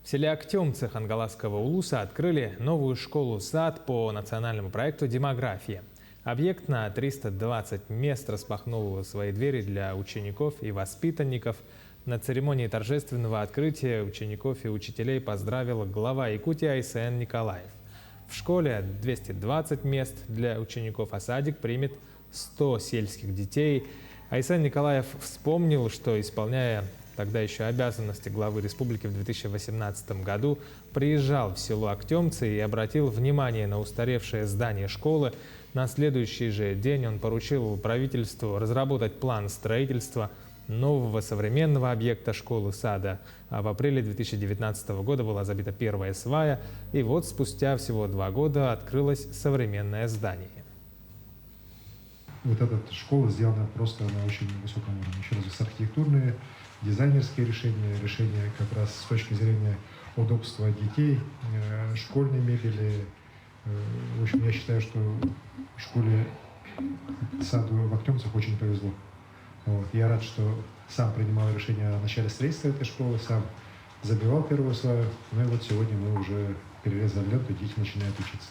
В селе Актемцы Хангаласского улуса открыли новую школу-сад по национальному проекту «Демография». Объект на 320 мест распахнул свои двери для учеников и воспитанников. На церемонии торжественного открытия учеников и учителей поздравил глава Якутии Айсен Николаев. В школе 220 мест для учеников, а садик примет 100 сельских детей. Айсен Николаев вспомнил, что, исполняя тогда еще обязанности главы республики в 2018 году, приезжал в село Актемцы и обратил внимание на устаревшее здание школы. На следующий же день он поручил правительству разработать план строительства нового современного объекта школы-сада. А в апреле 2019 года была забита первая свая, и вот спустя всего 2 года открылось современное здание. Вот эта школа сделана просто на очень высоком уровне. Еще раз, архитектурные, дизайнерские решения как раз с точки зрения удобства детей, школьной мебели. В общем, я считаю, что школе саду в Актемцах очень повезло. Вот. Я рад, что сам принимал решение о начале строительства этой школы, сам забивал первую сваю. Ну и вот сегодня мы уже перерезали ленту, и дети начинают учиться.